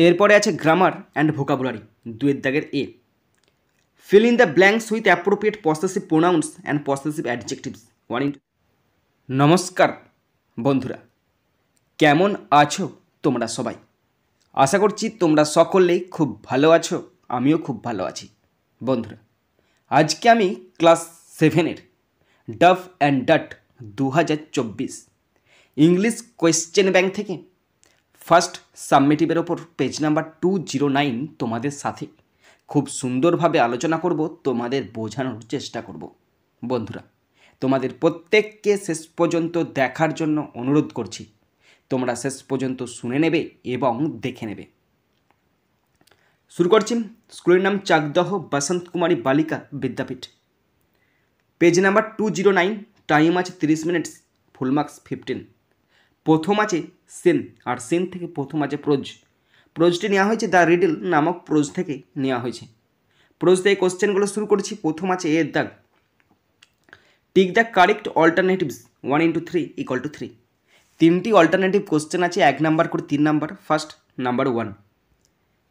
এরপরে আছে grammar and vocabulary, 2 দাগের A. Fill in the blanks with appropriate possessive pronouns and possessive adjectives. নমস্কার বন্ধুরা, কেমন আছো তোমরা সবাই? আশা করছি তোমরা সকলেই খুব ভালো আছো, আমিও খুব ভালো আছি। বন্ধুরা, আজকে আমি ক্লাস 7-এর Duff and Dutt 2024 English question bank থেকে ফার্স্ট সাবমিটিভের ওপর পেজ নাম্বার 209 তোমাদের সাথে খুব সুন্দরভাবে আলোচনা করব, তোমাদের বোঝানোর চেষ্টা করব। বন্ধুরা, তোমাদের প্রত্যেককে শেষ পর্যন্ত দেখার জন্য অনুরোধ করছি। তোমরা শেষ পর্যন্ত শুনে নেবে এবং দেখে নেবে। শুরু করছি। স্কুলের নাম চাকদহ বসন্ত কুমারী বালিকা বিদ্যাপীঠ। পেজ নাম্বার 209, টাইম আছে 30 মিনিটস, ফুল মার্কস 15। প্রথম আছে সেন, আর সেন থেকে প্রথম আছে প্রোজ। প্রোজটি নেওয়া হয়েছে দ্য রিডল নামক প্রোজ থেকে নেওয়া হয়েছে। প্রোজ থেকে কোশ্চেনগুলো শুরু করেছি। প্রথম আছে এর দাগ, টিক দ্য কারেক্ট অল্টারনেটিভস 1 × 3 = 3। তিনটি অল্টারনেটিভ কোশ্চেন আছে, 1 নাম্বার করে 3 number. First number 1,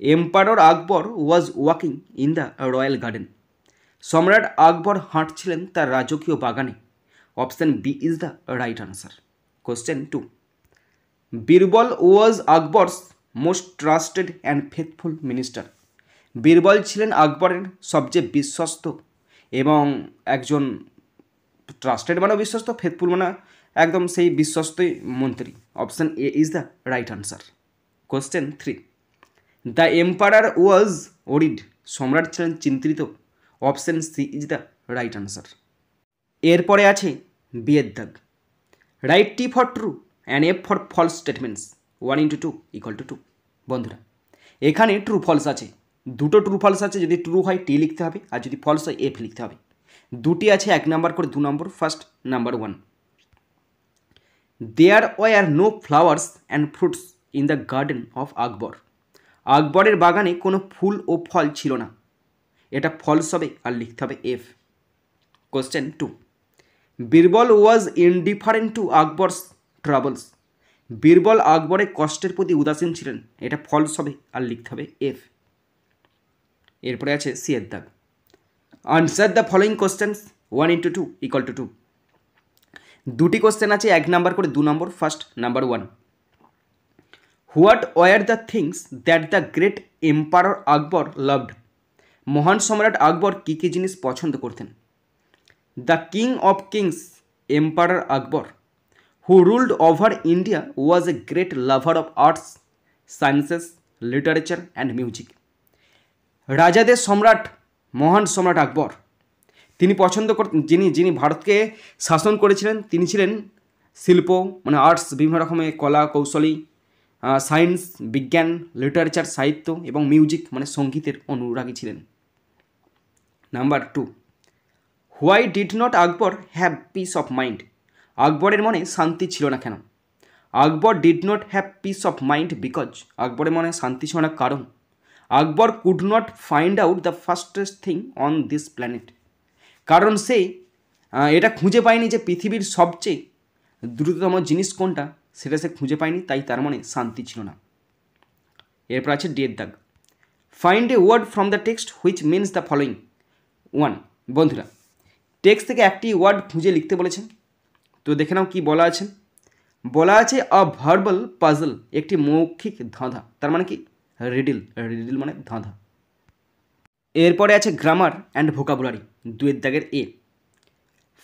emperor Akbar was walking in the royal garden. সম্রাট আকবর হাঁটছিলেন তার রাজকীয় বাগানে। Option B is the right answer. Question 2, Birbal was Akbar's most trusted and faithful minister. Birbal ছিলেন আকবরের সবচেয়ে বিশ্বস্ত এবং একজন ট্রাস্টেড মানে বিশ্বস্ত, ফেথফুল মানে একদম সেই বিশ্বস্তই মন্ত্রী। Option A is the right answer. Question 3, the emperor was worried. সম্রাট ছিলেন চিন্তিত। Option C is the right answer. এরপরে আছে বিয়ের দাগ, right T for true and F for false statements 1 × 2 = 2। বন্ধুরা, এখানে ট্রু ফলস আছে, দুটো ট্রু ফলস আছে। যদি ট্রু হয় টি লিখতে হবে, আর যদি ফলস হয় এফ লিখতে হবে। দুটি আছে, 1 নাম্বার করে 2 নম্বর। First number 1, there were no flowers and fruits in the garden of Akbar. আকবরের বাগানে কোনো ফুল ও ফল ছিল না। এটা ফলস হবে আর লিখতে হবে এফ। কোশ্চেন 2, বীরবল ওয়াজ indifferent two Akbar's troubles. Birbal আকবরের কষ্টের প্রতি উদাসীন ছিলেন। এটা ফলস হবে আর লিখতে হবে এফ। এরপরে আছে সি এর দাগ, আনসার দ্য ফলোয়িং কোশ্চেন্স 1 × 2 = 2। দুটি কোশ্চেন আছে, 1 নাম্বার করে 2 নম্বর। First number 1, what were the things that the great emperor Akbar loved. মহান সম্রাট আকবর কী কী জিনিস পছন্দ করতেন? The king of kings emperor Akbar who ruled over India was a great lover of arts, sciences, literature and music. রাজাদের সম্রাট মহান সম্রাট আকবর, তিনি পছন্দ করতেন, যিনি ভারতকে শাসন করেছিলেন, তিনি ছিলেন শিল্প মানে আর্টস, বিভিন্ন রকমের কলা কৌশলী, সায়েন্স বিজ্ঞান, লিটারেচার সাহিত্য এবং মিউজিক মানে সঙ্গীতের অনুরাগী ছিলেন। Number 2, why did not Akbar have peace of mind. আকবরের মনে শান্তি ছিল না কেন? Akbar did not have peace of mind because, আকবরের মনে শান্তি ছিল না কারণ Akbar could not find out the fastest thing on this planet. কারণ সে এটা খুঁজে পায়নি যে পৃথিবীর সবচেয়ে দ্রুততম জিনিস কোনটা, সেটা সে খুঁজে পায়নি, তাই তার মনে শান্তি ছিল না। এরপর আছে ডি এর দাগ, find a word from the text which means the following 1। বন্ধুরা, টেক্সট থেকে একটি ওয়ার্ড খুঁজে লিখতে বলেছেন, তো দেখে নাও কি বলা আছে। বলা আছে আ ভার্বাল পাজল, একটি মৌখিক ধাঁধা। তার মানে কি? রিডিল। রিডিল মানে ধাঁধা। এরপরে আছে গ্রামার অ্যান্ড ভোকাবুলারি, 2 দাগের A.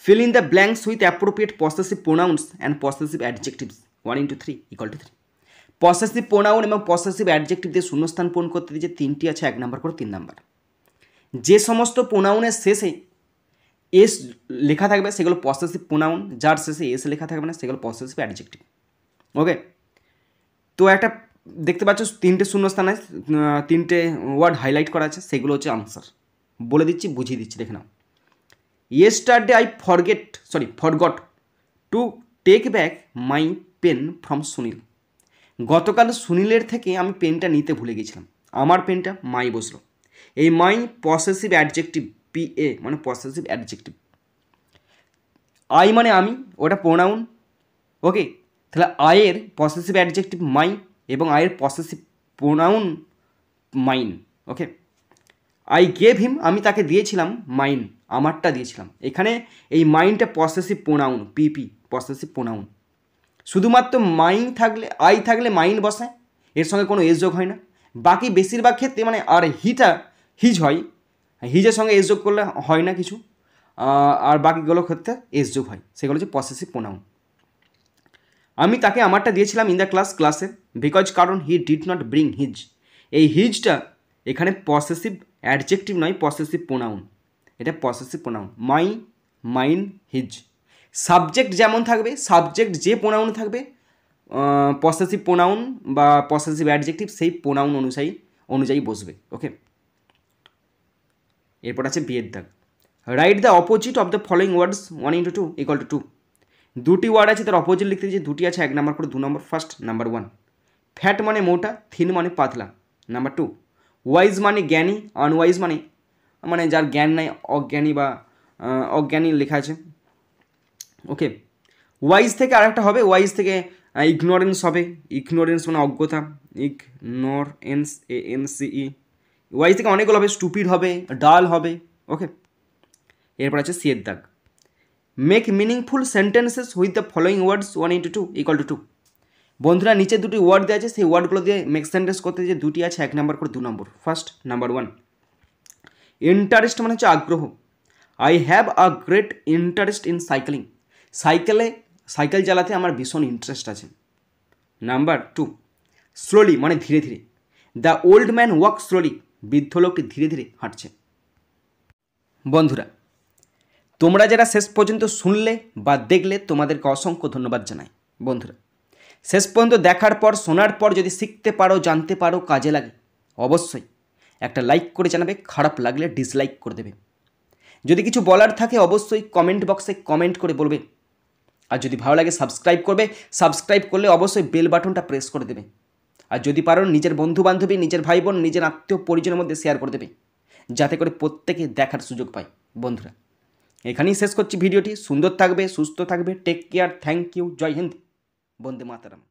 Fill in the blanks with appropriate possessive pronouns and possessive adjectives 1 × 3 = 3। Possessive pronoun এবং পসেসিভ অ্যাডজেক্টিভ দিয়ে শূন্যস্থান পূরণ করতে দিয়েছে। 3টি আছে, 1 নাম্বার করে 3 নাম্বার। যে সমস্ত প্রোনাউনের শেষে এস লেখা থাকবে সেগুলো পসেসিভ প্রোনাউন, যার শেষে এস লেখা থাকবে না সেগুলো পসেসিভ অ্যাডজেক্টিভ। ওকে, তো একটা দেখতে পাচ্ছ 3টে শূন্যস্থান আছে, 3টে ওয়ার্ড হাইলাইট করা আছে, সেগুলো হচ্ছে আনসার। বলে দিচ্ছি, বুঝিয়ে দিচ্ছি, দেখে নাও। Yesterday I forgot to take back my pen from Sunil. গতকাল সুনীলের থেকে আমি পেনটা নিতে ভুলে গেছিলাম। আমার পেনটা মাই বসলো। এই মাই পসেসিভ অ্যাডজেক্টিভ, PA মানে পসেসিভ অ্যাডজেক্টিভ। আই মানে আমি, ওটা প্রোনাউন। ওকে, তাহলে আয়ের পসেসিভ অ্যাডজেক্টিভ মাই এবং আয়ের possessive pronoun mine. Okay, I gave him, আমি তাকে দিয়েছিলাম মাইন, আমারটা দিয়েছিলাম। এখানে এই মাইনটা পসেসিভ প্রোনাউন, পিপি পসেসিভ প্রোনাউন। শুধুমাত্র মাইন থাকলে, আই থাকলে মাইন বসায়, এর সঙ্গে কোনো এস যোগ হয় না। বাকি বেশিরভাগ ক্ষেত্রে মানে আর হিজ হয়, হিজের সঙ্গে এস যোগ করলে হয় না কিছু, আর বাকিগুলোর ক্ষেত্রে এস যোগ হয়, সেগুলো হচ্ছে পসেসিভ প্রোনাউন। আমি তাকে আমারটা দিয়েছিলাম ইন দ্য ক্লাসে, বিকজ কারণ he did not bring his. এই হিজটা এখানে পসেসিভ অ্যাডজেক্টিভ নয়, পসেসিভ প্রোনাউন, এটা পসেসিভ প্রোনাউন। মাই, মাইন, হিজ। সাবজেক্ট যেমন থাকবে, সাবজেক্ট যে প্রোনাউন থাকবে, পসেসিভ প্রোনাউন বা পসেসিভ অ্যাডজেক্টিভ সেই প্রোনাউন অনুযায়ী বসবে। ওকে, এরপর আছে বিয়ের দাগ। Write the opposite of the following words 1 × 2 = 2। দুটি ওয়ার্ড আছে, তার অপোজিট লিখতে দিয়েছে, দুটি আছে, 1 নম্বর করে 2 নম্বর। ফার্স্ট, নাম্বার 1, ফ্যাট মানে মোটা, থিন মানে পাতলা। নাম্বার 2, ওয়াইজ মানে জ্ঞানী, আনওয়াইজ মানে যার জ্ঞান নাই, অজ্ঞানী বা অজ্ঞানী লেখা আছে। ওকে, ওয়াইজ থেকে আরেকটা হবে, ওয়াইজ থেকে ইগনোরেন্স হবে, ইগনোরেন্স মানে অজ্ঞতা, ইগনোরেন্স, ANCE। ওয়াইজ থেকে অনেকগুলো হবে, স্টুপিড হবে, ডাল হবে। ওকে, এরপর আছে সিয়ের দাগ। Make meaningful sentences with the following words 1 × 2 = 2। বন্ধুরা নিচে দুটি ওয়ার্ড দেওয়া আছে, সেই ওয়ার্ডগুলো দিয়ে মেক সেন্টেন্স করতে যে দুটি আছে, 1 নম্বর করে 2 নম্বর। ফার্স্ট, নাম্বার 1, ইন্টারেস্ট মানে হচ্ছে আগ্রহ। I have a great interest in cycling. Cycle চালাতে আমার ভীষণ ইন্টারেস্ট আছে। নাম্বার 2, স্লোলি মানে ধীরে ধীরে। The old man walk slowly, বৃদ্ধ লোকটি ধীরে ধীরে হাঁটছে। বন্ধুরা তোমরা যারা শেষ পর্যন্ত শুনলে বা দেখলে তোমাদেরকে অসংখ্য ধন্যবাদ জানাই। বন্ধুরা শেষ পর্যন্ত দেখার পর, শোনার পর যদি শিখতে পারো, জানতে পারো, কাজে লাগে, অবশ্যই একটা লাইক করে জানাবে, খারাপ লাগলে ডিসলাইক করে দেবে। যদি কিছু বলার থাকে অবশ্যই কমেন্ট বক্সে কমেন্ট করে বলবে। আর যদি ভালো লাগে সাবস্ক্রাইব করবে, সাবস্ক্রাইব করলে অবশ্যই বেল বাটনটা প্রেস করে দেবে। আর যদি পারো নিজের বন্ধুবান্ধবী, নিজের ভাই বোন, নিজের আত্মীয় পরিজনের মধ্যে শেয়ার করে দেবে, যাতে করে প্রত্যেকে দেখার সুযোগ পায়। বন্ধুরা এখানেই শেষ করছি ভিডিওটি। সুন্দর থাকবে, সুস্থ থাকবে, টেক কেয়ার, থ্যাংক ইউ, জয় হিন্দ, বন্দে মাতরম।